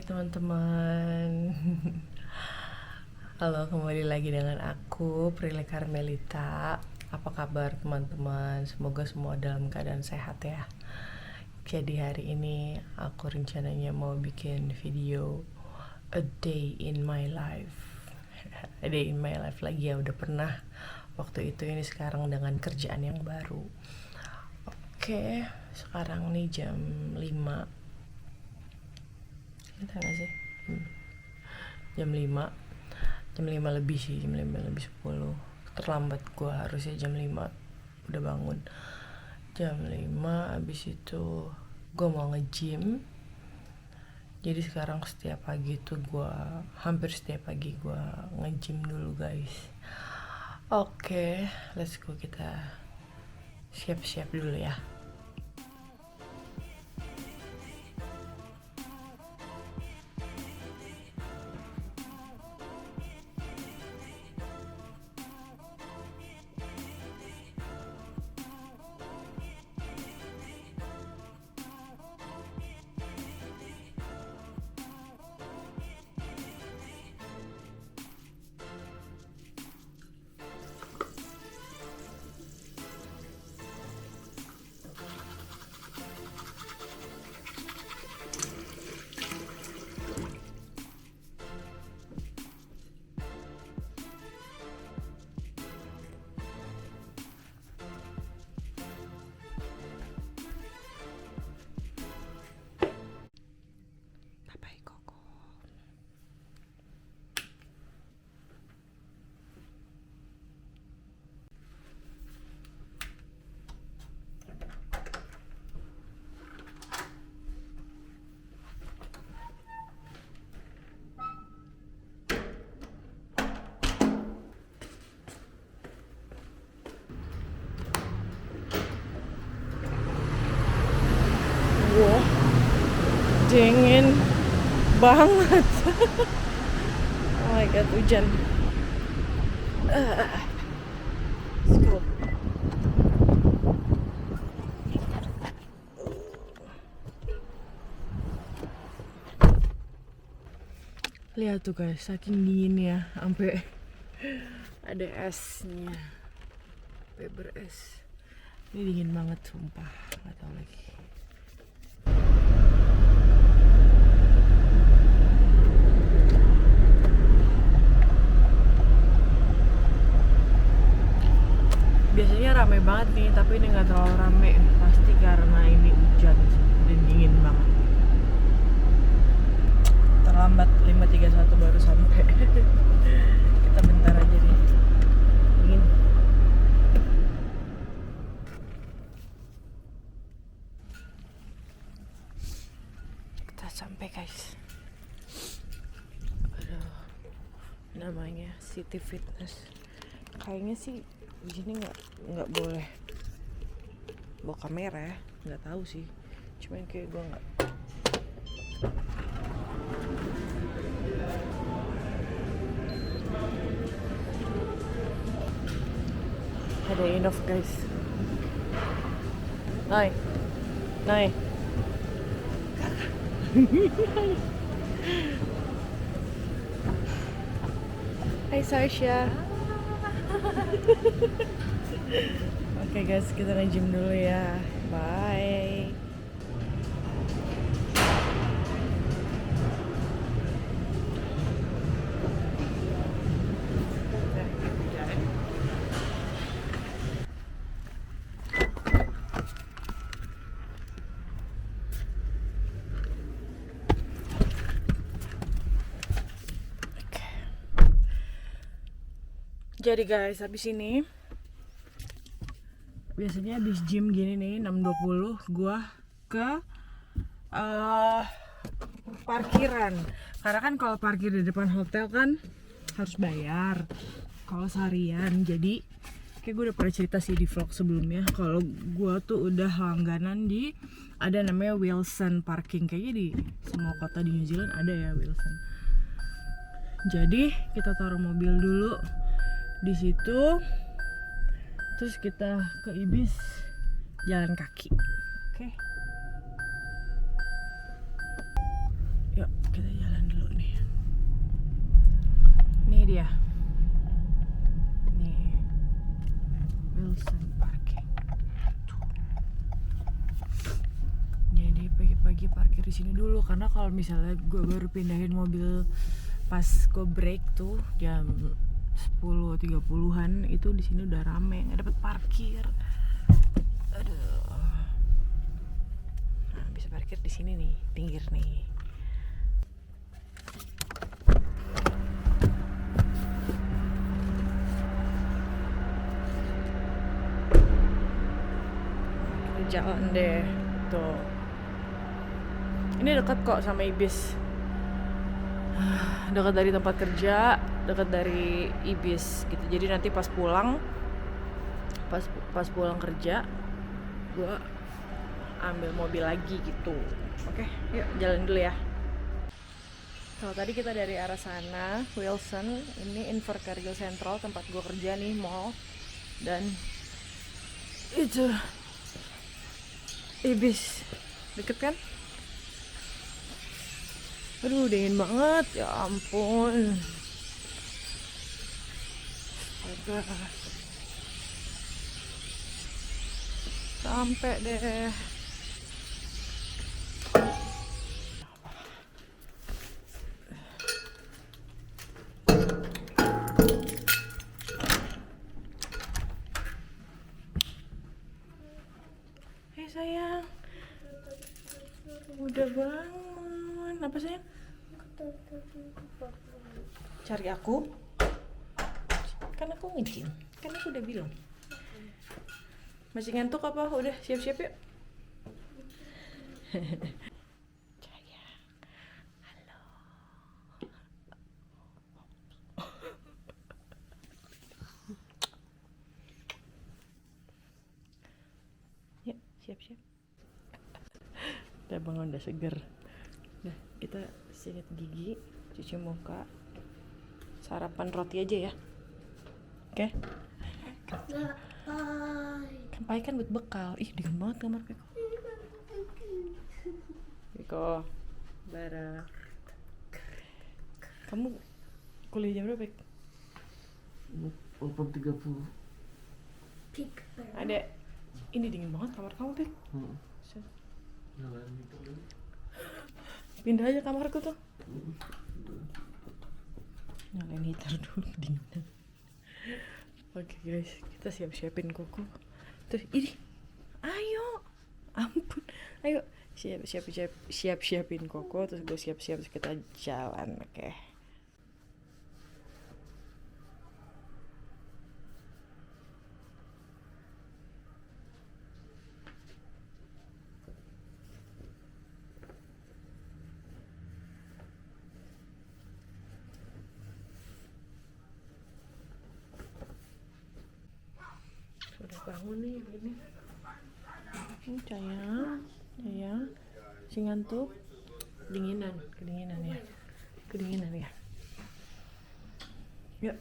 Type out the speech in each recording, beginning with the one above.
teman-teman. Halo, kembali lagi dengan aku, Prilly Carmelita. Apa kabar teman-teman? Semoga semua dalam keadaan sehat ya. Jadi hari ini aku rencananya mau bikin video A Day in My Life. A Day in My Life lagi ya, udah pernah waktu itu, ini sekarang dengan kerjaan yang baru. Oke, sekarang nih jam 5. Kita gak sih? Jam 5 lebih sih, jam 5 lebih 10. Terlambat gue harusnya jam 5 udah bangun. Jam 5 abis itu gue mau nge-gym. Jadi sekarang hampir setiap pagi gue nge-gym dulu guys. Oke, let's go, kita siap-siap dulu ya. Wow, dingin banget. Oh my god, hujan. Let's go. Lihat tuh guys, saking dinginnya sampai ada esnya, sampai beres. Ini dingin banget sumpah, nggak tahu lagi. Biasanya rame banget nih, tapi ini nggak terlalu rame. Pasti karena ini hujan dan dingin banget. Terlambat 5.31 baru sampai. Kita bentar aja nih. Dingin. Kita sampai guys. Aduh, namanya City Fitness. Kayaknya sih di sini nggak boleh bawa kamera ya, nggak tahu sih, cuman kayak gue nggak. Ada enough guys. Naik Hai Sasha. Oke guys, kita nge-gym dulu ya. Bye. Jadi guys, habis ini biasanya habis gym gini nih 6.20 gua ke parkiran. Karena kan kalau parkir di depan hotel kan harus bayar kalau seharian. Jadi kayak gue udah pernah cerita sih di vlog sebelumnya kalau gue tuh udah langganan di ada namanya Wilson Parking. Kayaknya di semua kota di New Zealand ada ya Wilson. Jadi kita taruh mobil dulu di situ, terus kita ke Ibis jalan kaki. Oke. Yuk kita jalan. dia. Nih, Wilson Parking. Tuh. Jadi pagi-pagi parkir di sini dulu, karena kalau misalnya gue baru pindahin mobil pas gue break tuh jam 10.30-an itu di sini udah rame, nggak dapet parkir. Aduh. Nah, bisa parkir di sini nih, pinggir nih. Jalan deh tuh, ini dekat kok sama Ibis, dekat dari tempat kerja, dekat dari Ibis gitu. Jadi nanti pas pulang kerja gue ambil mobil lagi gitu. Oke, yuk jalan dulu ya. Kalau tadi kita dari arah sana Wilson, ini Invercargill Central tempat gue kerja nih, mall, dan itu Ibis, deket kan? Aduh, dingin banget, ya ampun. Astaga. Sampai deh. Hei sayang, udah bangun. Apa sayang? Cari aku? Kan aku ngizin, kan aku udah bilang. Masih ngantuk apa? Udah siap-siap yuk. Sayang, halo. Yuk, siap-siap. Udah bangun, udah seger. Nah, kita sikat gigi, cuci muka, sarapan roti aja ya. Oke? Kan pai kan buat bekal. Ih, dingin banget kamar Peko. Peko, Bara. Kamu kuliah jam berapa, Pek? 8.30. Ada. Ini dingin banget kamar kamu, Pek. Pindah aja kamarku tuh. Nyalain heater dulu, dingin. Oke guys, kita siap-siapin koko. Terus ini, ayo, ampun, ayo siap-siapin koko. Terus gue siap-siap, terus kita jalan, oke. Udah bangun nih ini. Sayang, si ngantuk, kedinginan ya. Yuk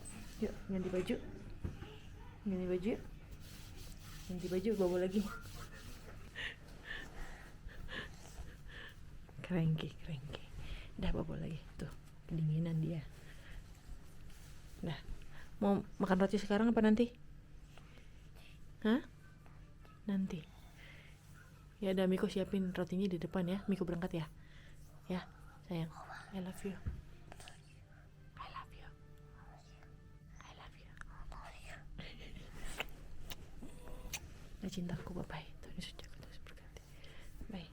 ganti baju, bawa lagi. Kerengki. Dah bawa lagi tuh, kedinginan dia. Dah, mau makan roti sekarang apa nanti? Hah? Nanti. Ya udah, Miko siapin rotinya di depan ya. Miko berangkat ya. Ya, sayang. I love you. Nah, cintaku, bye-bye. Tuhan Yesus jaga terus berkati. Bye.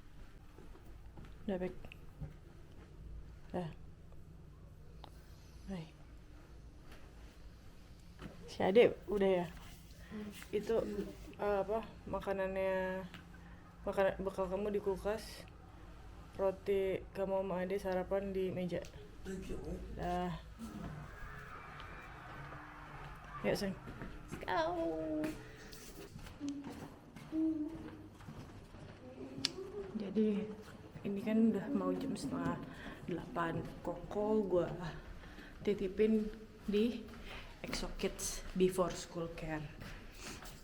Udah, baik. Dah. Bye. Si Ade udah ya? Itu makanan bekal kamu di kulkas, roti kamu sama Ade sarapan di meja. Dah. Yuk sayang, let's go. Jadi ini kan udah mau jam 7:30. Koko gua titipin di Exo Kids Before School Care.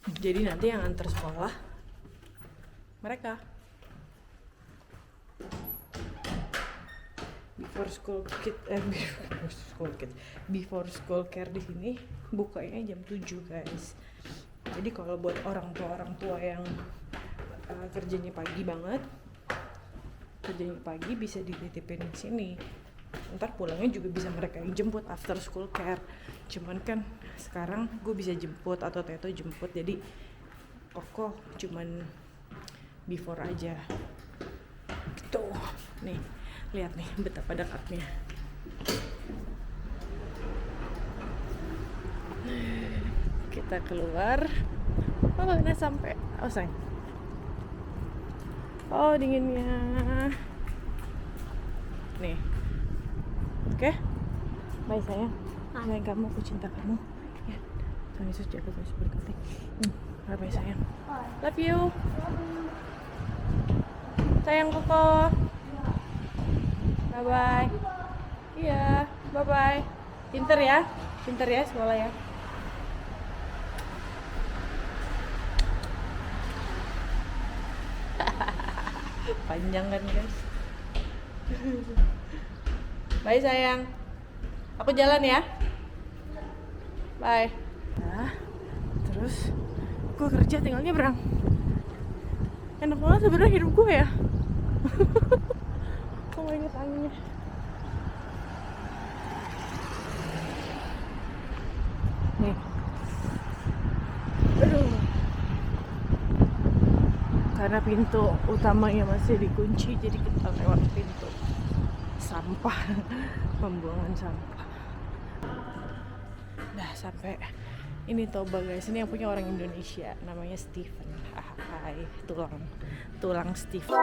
Jadi nanti yang antar sekolah mereka. before school care di sini bukanya jam 7 guys. Jadi kalau buat orang tua yang kerjanya pagi bisa dititipin di sini. Ntar pulangnya juga bisa mereka yang jemput after school care. Cuman kan sekarang gue bisa jemput atau Teto jemput, jadi Koko cuman before aja. Tuh, nih lihat nih betapa dekatnya. Kita keluar. Oh, udah sampai. Oh, sayang. Oh, dinginnya. Nih. Oke. Bye sayang. Sayang kamu, aku cinta kamu. Ya. Tuhan Yesus jaga Yesus berkati. Bye sayang. Love you. Sayang Koko. Bye bye. Iya, bye bye. Pinter ya sekolah ya. Panjang kan guys. Bye sayang. Aku jalan ya. Bye. Nah, terus gue kerja tinggal nyebrang. Enak banget sebenarnya hidup gue ya. Kok inget anginnya. Nih. Aduh. Karena pintu utamanya masih dikunci, jadi kita lewat pintu sampah, pembuangan sampah. Nah, sampai ini Toba guys, ini yang punya orang Indonesia, namanya Steven. Hai, tulang Steven.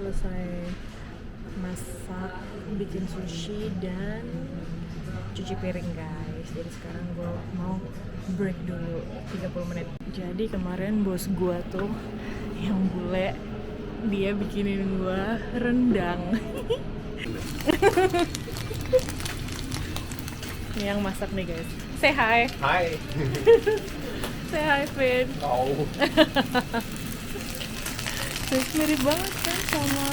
selesai masak, bikin sushi dan cuci piring guys. Jadi sekarang gue mau break dulu 30 menit. Jadi kemarin bos gue tuh yang bule, dia bikinin gue rendang. Ini yang masak nih guys. Say hi. Hai. Say hi Vin. Oh. Terus mirip banget kan sama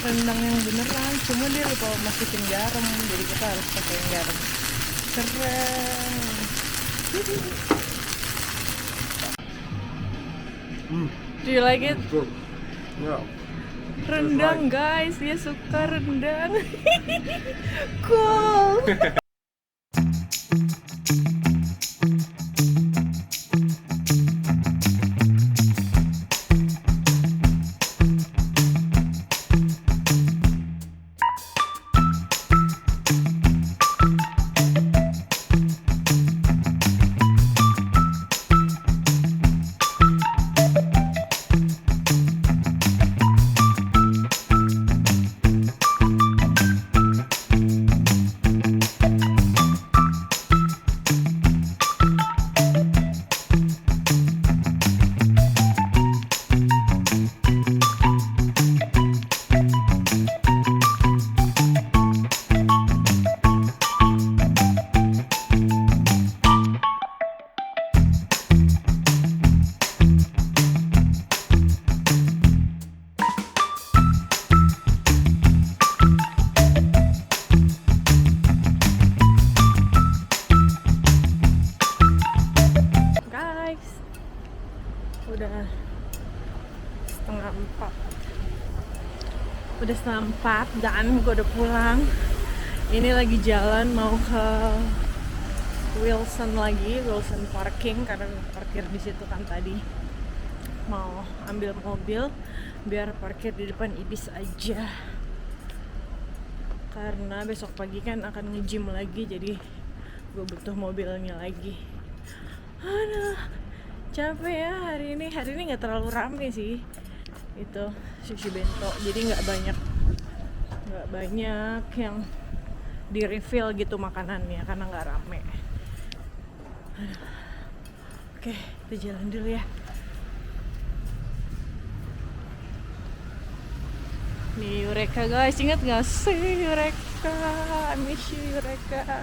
rendang yang beneran, cuma dia lupa masukin garam, jadi kita harus pakai yang garam. Keren. Do you like it? Good. Yeah. Rendang guys, dia suka rendang. Cool. Udah setengah 4 dan gue udah pulang. Ini lagi jalan mau ke Wilson Parking karena parkir di situ kan tadi. Mau ambil mobil biar parkir di depan Ibis aja. Karena besok pagi kan akan nge-gym lagi, jadi gue butuh mobilnya lagi. Aduh, capek ya hari ini. Hari ini nggak terlalu rame sih. Itu sushi bento, jadi nggak banyak yang di refill gitu makanannya karena nggak rame. Oke, kita jalan dulu ya. Nih Eureka guys, ingat nggak sih Eureka? I miss you Eureka.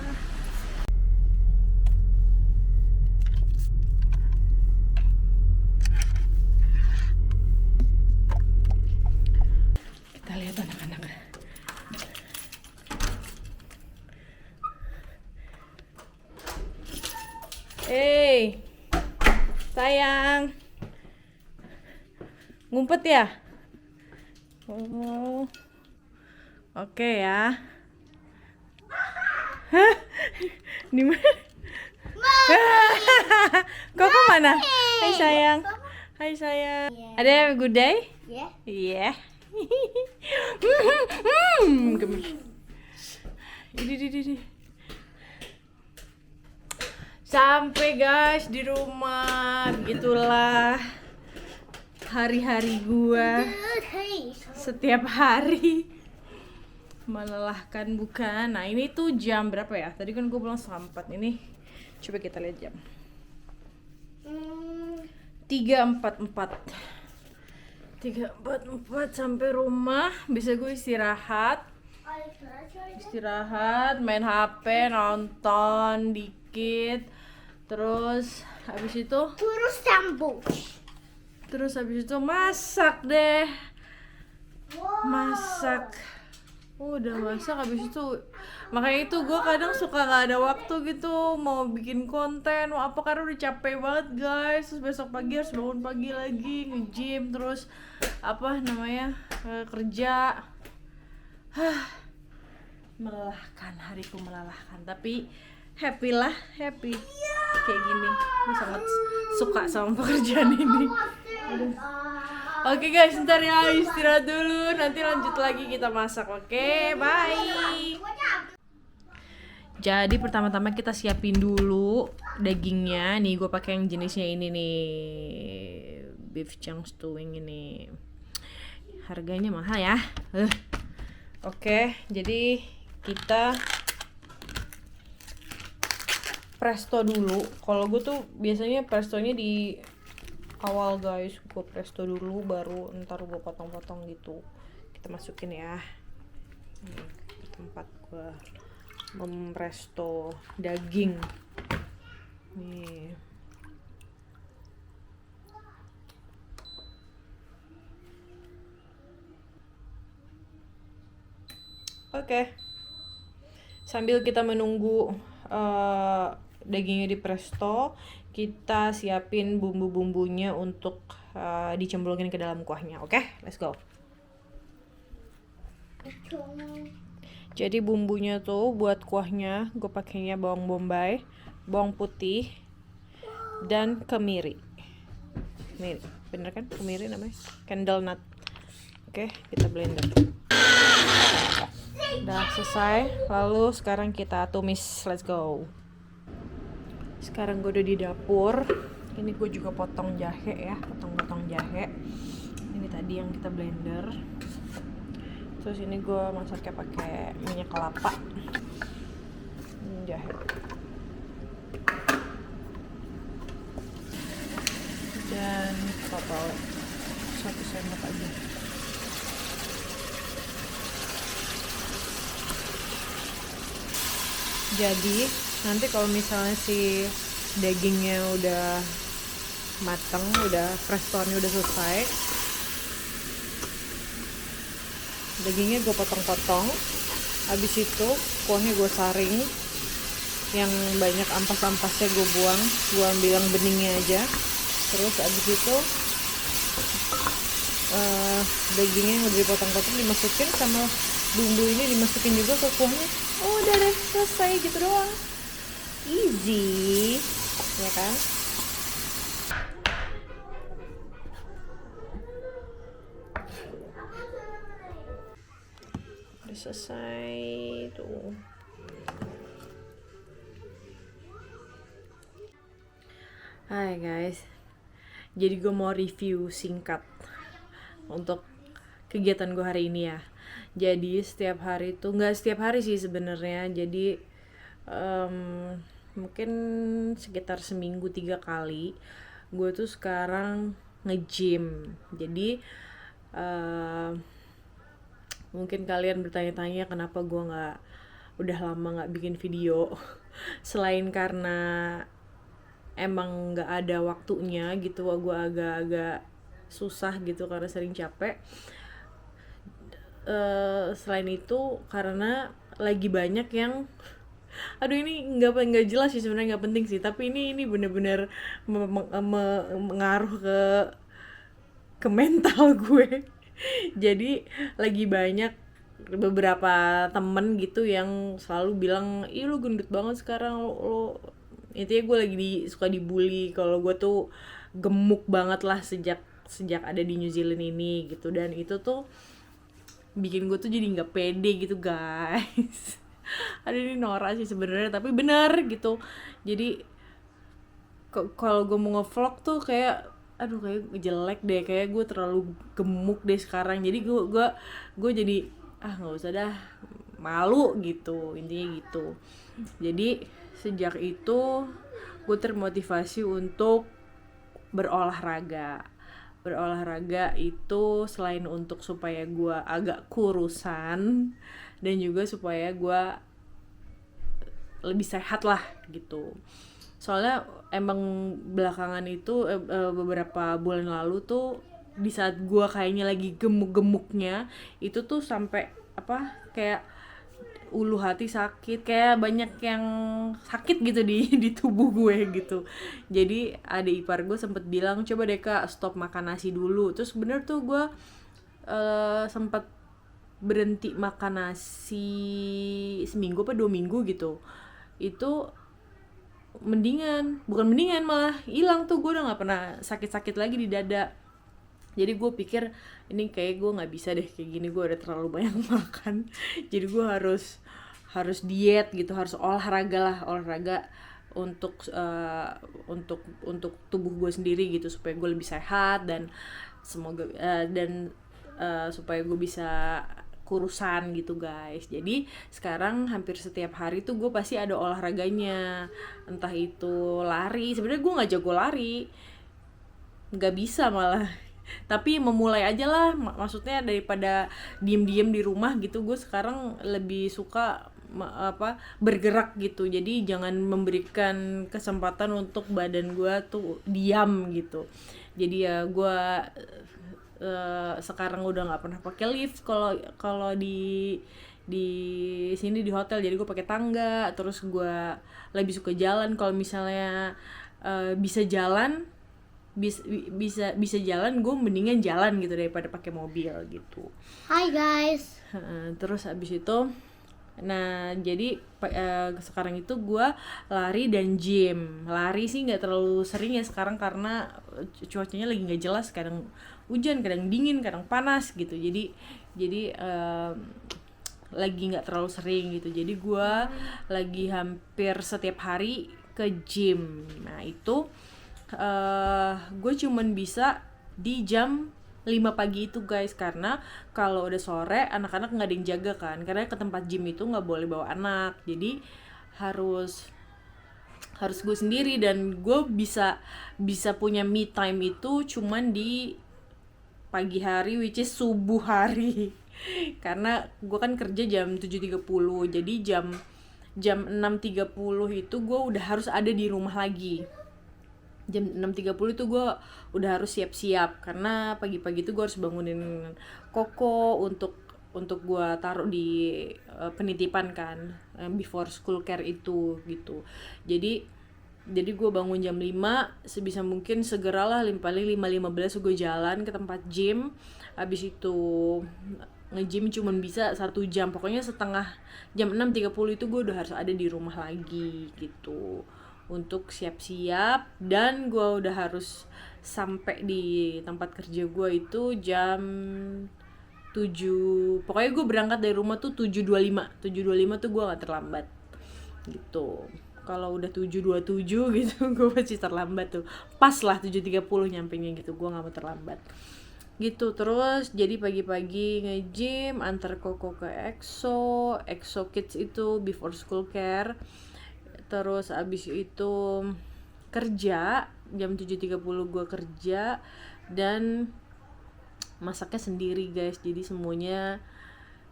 Lihat anak-anak. Hey, sayang, ngumpet ya? Oh, oke ya. Hah? Di mana? Koko mana? Hai sayang. Hai sayang. Ada have a good day? Yeah. Yeah. Gemes. Ini. Sampai guys di rumah. Begitulah hari-hari gua. Setiap hari melelahkan bukan. Nah ini tuh jam berapa ya? Tadi kan gue pulang setengah 4. Ini coba kita lihat jam 3.44 sampai rumah. Bisa gue istirahat, main HP, nonton dikit, terus habis itu masak deh. Udah masak habis itu. Makanya itu gue kadang suka gak ada waktu gitu mau bikin konten mau apa karena udah capek banget guys. Terus besok pagi harus bangun pagi lagi nge-gym, terus kerja. Melelahkan, hariku melelahkan, tapi happy kayak gini. Gue sangat suka sama pekerjaan ini. Oke guys, ntar ya istirahat dulu, nanti lanjut lagi kita masak. Oke, bye. Jadi pertama-tama kita siapin dulu dagingnya. Nih gue pakai yang jenisnya ini nih, beef chang stewing ini. Harganya mahal ya. Oke, jadi kita presto dulu. Kalau gue tuh biasanya prestonya di awal guys, gue presto dulu baru ntar gue potong-potong gitu. Kita masukin ya. Ini tempat gue mempresto daging. Nih. Oke. Sambil kita menunggu dagingnya di presto, kita siapin bumbu-bumbunya untuk dicemplungin ke dalam kuahnya. Oke, let's go. Jadi bumbunya tuh buat kuahnya gue pakainya bawang bombay, bawang putih, dan kemiri. Kemiri, bener kan? Kemiri namanya? Candle nut. Oke, kita blender. Udah selesai, lalu sekarang kita tumis. Let's go. Sekarang gue udah di dapur. Ini gue juga potong jahe ya, potong-potong jahe. Ini tadi yang kita blender. Terus ini gue masaknya pakai minyak kelapa. Jahe. Dan total 1 sendok aja. Jadi nanti kalau misalnya si dagingnya udah mateng, udah prestonya udah selesai, dagingnya gue potong-potong. Habis itu kuahnya gue saring, yang banyak ampas-ampasnya gue buang, gue ambil yang beningnya aja. Terus habis itu dagingnya yang udah dipotong-potong dimasukin sama bumbu ini dimasukin juga ke kuahnya. Oh, udah deh, selesai gitu doang. Easy, ya kan? Udah selesai tuh. Hai guys, jadi gue mau review singkat untuk kegiatan gue hari ini ya. Jadi setiap hari tuh, nggak setiap hari sih sebenarnya. Jadi mungkin sekitar seminggu 3 kali gue tuh sekarang nge-gym. Jadi mungkin kalian bertanya-tanya kenapa gue udah lama nggak bikin video. Selain karena emang nggak ada waktunya gitu, gue agak-agak susah gitu karena sering capek. Selain itu karena lagi banyak yang ini nggak jelas sih sebenarnya, nggak penting sih, tapi ini bener-bener mengaruh ke mental gue. Jadi lagi banyak beberapa temen gitu yang selalu bilang, ih lu gendut banget sekarang, lo intinya gue lagi suka dibully kalau gue tuh gemuk banget lah sejak ada di New Zealand ini gitu. Dan itu tuh bikin gue tuh jadi nggak pede gitu guys. Ini norak sih sebenarnya, tapi bener gitu. Jadi kalau gue mau nge-vlog tuh kayak kayak jelek deh, kayak gue terlalu gemuk deh sekarang. Jadi gue jadi nggak usah dah, malu gitu, intinya gitu. Jadi sejak itu gue termotivasi untuk berolahraga itu selain untuk supaya gue agak kurusan dan juga supaya gue lebih sehat lah gitu. Soalnya emang belakangan itu beberapa bulan lalu tuh di saat gue kayaknya lagi gemuk-gemuknya itu tuh sampai kayak ulu hati sakit, kayak banyak yang sakit gitu di tubuh gue gitu. Jadi adik ipar gue sempet bilang, coba deh Kak stop makan nasi dulu. Terus bener tuh gue sempet berhenti makan nasi seminggu 2 minggu gitu. Itu bukan mendingan, malah hilang tuh, gue udah nggak pernah sakit-sakit lagi di dada. Jadi gue pikir ini kayak gue nggak bisa deh kayak gini, gue udah terlalu banyak makan. Jadi gue harus diet gitu, harus olahraga untuk tubuh gue sendiri gitu, supaya gue lebih sehat dan supaya gue bisa kurusan gitu guys. Jadi sekarang hampir setiap hari tuh gue pasti ada olahraganya, entah itu lari. Sebenarnya gue nggak jago lari, nggak bisa malah, tapi memulai aja lah. Maksudnya daripada diem-diem di rumah gitu, gue sekarang lebih suka bergerak gitu. Jadi jangan memberikan kesempatan untuk badan gue tuh diam gitu. Jadi ya gue sekarang udah nggak pernah pakai lift kalau di sini di hotel. Jadi gue pakai tangga. Terus gue lebih suka jalan. Kalau misalnya bisa jalan, bisa jalan, gue mendingan jalan gitu daripada pakai mobil gitu. Hai guys. Terus abis itu, nah jadi sekarang itu gue lari dan gym. Lari sih nggak terlalu sering ya sekarang karena cuacanya lagi nggak jelas, kadang hujan, kadang dingin, kadang panas gitu. Jadi lagi nggak terlalu sering gitu. Jadi gue lagi hampir setiap hari ke gym. Nah itu gue cuman bisa di jam 5 pagi itu guys, karena kalau udah sore anak-anak nggak ada yang jaga kan, karena ke tempat gym itu nggak boleh bawa anak. Jadi harus gue sendiri, dan gue bisa punya me time itu cuman di pagi hari, which is subuh hari. Karena gue kan kerja jam 7.30, jadi jam 6.30 itu gue udah harus ada di rumah lagi. Jam 6.30 itu gue udah harus siap-siap, karena pagi-pagi itu gue harus bangunin Koko untuk gue taruh di penitipan kan, before school care itu gitu. Jadi gue bangun jam 5, sebisa mungkin segeralah, paling 5.15 gue jalan ke tempat gym. Habis itu nge-gym cuman bisa 1 jam, pokoknya setengah jam 6.30 itu gue udah harus ada di rumah lagi gitu, untuk siap-siap. Dan gue udah harus sampai di tempat kerja gue itu jam 7, pokoknya gue berangkat dari rumah tuh 7.25 tuh gue gak terlambat gitu. Kalau udah 7.27 gitu gue pasti terlambat tuh, pas lah 7.30 nyampenya gitu, gue gak mau terlambat gitu. Terus jadi pagi-pagi nge-gym, antar Koko ke EXO Kids itu before school care. Terus abis itu kerja, jam 7.30 gue kerja, dan masaknya sendiri guys. Jadi semuanya,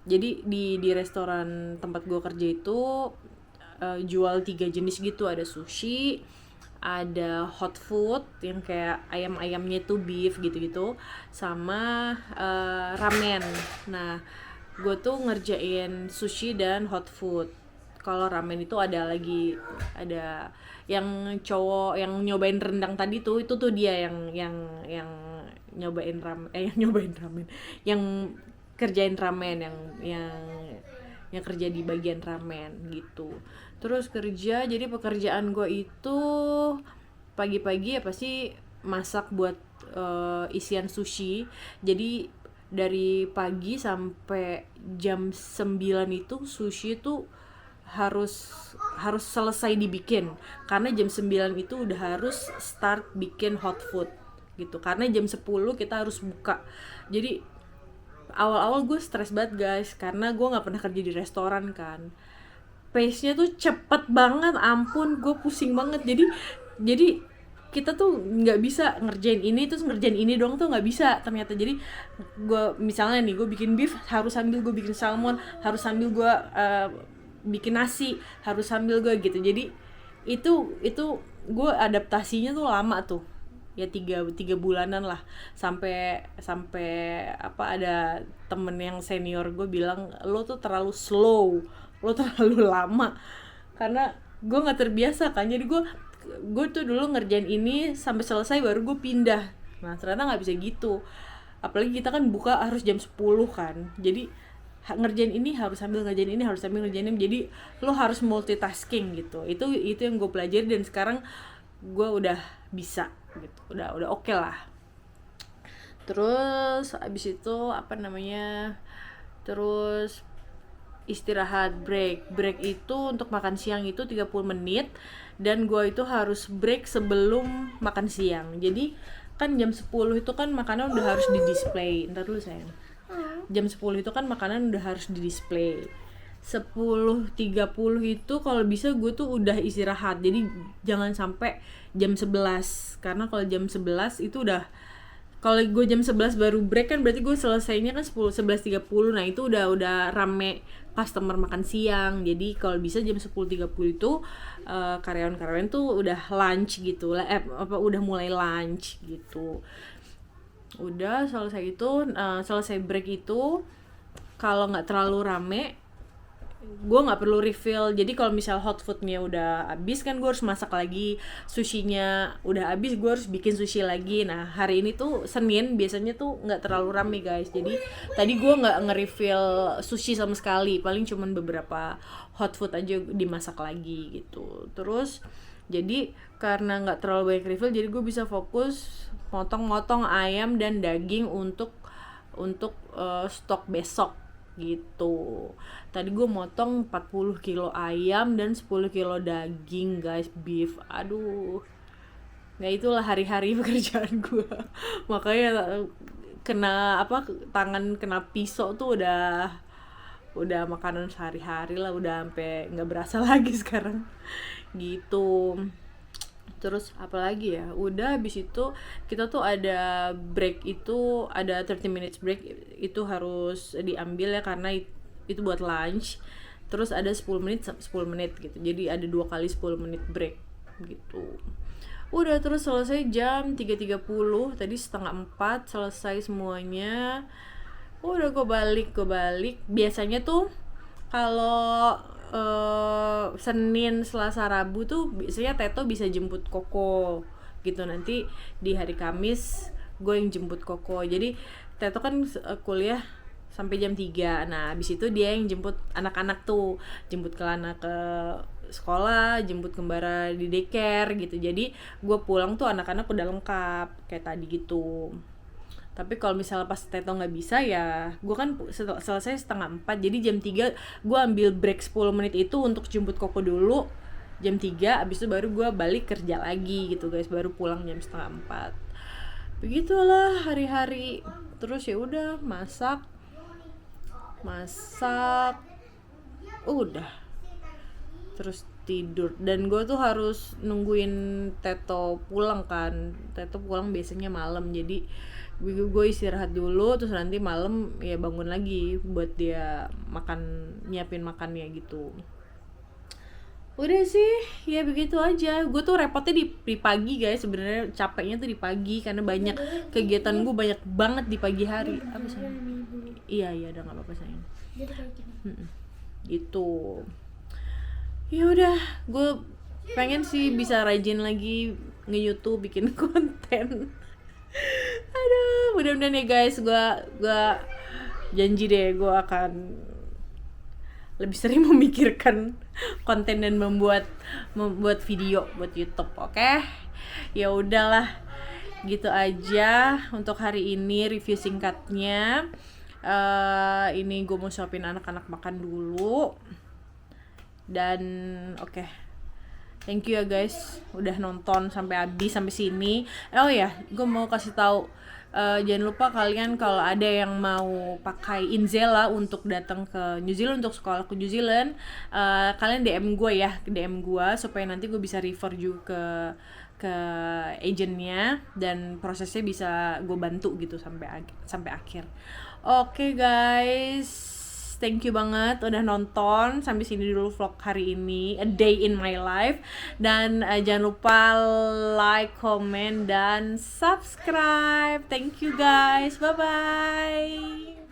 jadi di restoran tempat gue kerja itu jual 3 jenis gitu. Ada sushi, ada hot food yang kayak ayam-ayamnya itu beef gitu-gitu, sama ramen. Nah gue tuh ngerjain sushi dan hot food. Kalau ramen itu ada yang cowok yang nyobain rendang tadi tuh, itu tuh dia yang nyobain ramen, yang kerjain ramen, yang kerja di bagian ramen gitu. Terus kerja, jadi pekerjaan gue itu pagi-pagi ya pasti masak buat isian sushi. Jadi dari pagi sampai jam 9 itu sushi itu harus selesai dibikin, karena jam 9 itu udah harus start bikin hot food gitu, karena jam 10 kita harus buka. Jadi awal-awal gue stres banget guys, karena gue nggak pernah kerja di restoran kan. Pace-nya tuh cepet banget, ampun, gue pusing banget. Jadi kita tuh nggak bisa ngerjain ini terus ngerjain ini doang tuh nggak bisa ternyata. Jadi gue misalnya nih, gue bikin beef harus sambil gue bikin salmon, harus sambil gue bikin nasi, harus sambil gue gitu. Jadi itu gue adaptasinya tuh lama tuh ya, 3 bulanan lah, sampai ada temen yang senior gue bilang, lo tuh terlalu slow, lo terlalu lama, karena gue nggak terbiasa kan. Jadi gue tuh dulu ngerjain ini sampai selesai baru gue pindah. Nah ternyata nggak bisa gitu, apalagi kita kan buka harus jam 10 kan. Jadi ngerjain ini harus sambil ngerjain ini, harus sambil ngerjain ini, jadi lo harus multitasking gitu. Itu yang gue pelajari, dan sekarang gue udah bisa gitu, udah oke lah. Terus abis itu terus istirahat, break itu untuk makan siang itu 30 menit, dan gue itu harus break sebelum makan siang. Jadi kan jam 10 itu kan makanan udah harus di display. Ntar dulu sayang. Jam 10 itu kan makanan udah harus di display. 10.30 itu kalau bisa gue tuh udah istirahat. Jadi jangan sampai jam 11, karena kalau jam 11 itu udah, kalau gue jam 11 baru break kan berarti gue selesainya kan 11.30. Nah itu udah rame customer makan siang. Jadi kalau bisa jam 10.30 itu karyawan-karyawan tuh udah lunch gitu lah, udah mulai lunch gitu. Udah selesai itu, selesai break itu, kalau nggak terlalu rame gue nggak perlu refill. Jadi kalau misal hot foodnya udah habis kan gue harus masak lagi, sushinya udah habis gue harus bikin sushi lagi. Nah hari ini tuh Senin biasanya tuh nggak terlalu rame guys, jadi tadi gue nggak nge-refill sushi sama sekali, paling cuman beberapa hot food aja dimasak lagi gitu. Terus jadi karena nggak terlalu banyak refill, jadi gue bisa fokus motong-motong ayam dan daging untuk stok besok gitu. Tadi gue motong 40 kilo ayam dan 10 kilo daging guys, beef. Aduh, nggak, itulah hari-hari pekerjaan gue. Makanya kena tangan kena pisau tuh udah makanan sehari-hari lah, udah sampai nggak berasa lagi sekarang gitu. Terus apalagi ya, udah habis itu kita tuh ada break, itu ada 30 minutes break, itu harus diambil ya karena itu buat lunch. Terus ada 10 menit gitu, jadi ada 2 kali 10 menit break gitu. Udah, terus selesai jam 3.30, tadi setengah 4 selesai semuanya. Udah gue balik. Biasanya tuh kalau Senin, Selasa, Rabu tuh biasanya Teto bisa jemput Koko gitu. Nanti di hari Kamis gue yang jemput Koko. Jadi Teto kan kuliah sampai jam 3. Nah abis itu dia yang jemput anak-anak tuh, jemput Kelana ke sekolah, jemput kembara di daycare gitu. Jadi gue pulang tuh anak-anak udah lengkap kayak tadi gitu. Tapi kalau misalnya pas Teto nggak bisa ya, gue kan selesai setengah 4, jadi jam 3 gue ambil break 10 menit itu untuk jemput Koko dulu. Jam 3, abis itu baru gue balik kerja lagi gitu guys, baru pulang jam setengah 4. Begitulah hari-hari. Terus ya udah masak, udah, terus tidur. Dan gue tuh harus nungguin Teto pulang kan. Teto pulang biasanya malam, jadi gue istirahat dulu, terus nanti malam ya bangun lagi buat dia nyiapin makannya gitu. Udah sih, ya begitu aja. Gue tuh repotnya di pagi guys, sebenarnya capeknya tuh di pagi karena banyak kegiatan gue, banyak banget di pagi hari. Apa sih? Iya, udah nggak apa-apa sayang. Gitu. Ya udah, gue pengen sih bisa rajin lagi nge-YouTube, bikin konten. Aduh, mudah-mudahan ya guys, gue janji deh gue akan lebih sering memikirkan konten dan membuat video buat YouTube, oke? Ya udahlah, gitu aja untuk hari ini review singkatnya. Ini gue mau suapin anak-anak makan dulu. Dan oke. Thank you ya guys, udah nonton sampai habis sampai sini. Oh ya, gue mau kasih tahu, jangan lupa kalian kalau ada yang mau pakai Inzela untuk datang ke New Zealand, untuk sekolah ke New Zealand, kalian DM gue ya, DM gue supaya nanti gue bisa refer juga ke agentnya dan prosesnya bisa gue bantu gitu sampai akhir. Oke guys. Thank you banget udah nonton sampai sini dulu vlog hari ini, a day in my life. Dan jangan lupa like, comment, dan subscribe. Thank you guys, bye bye.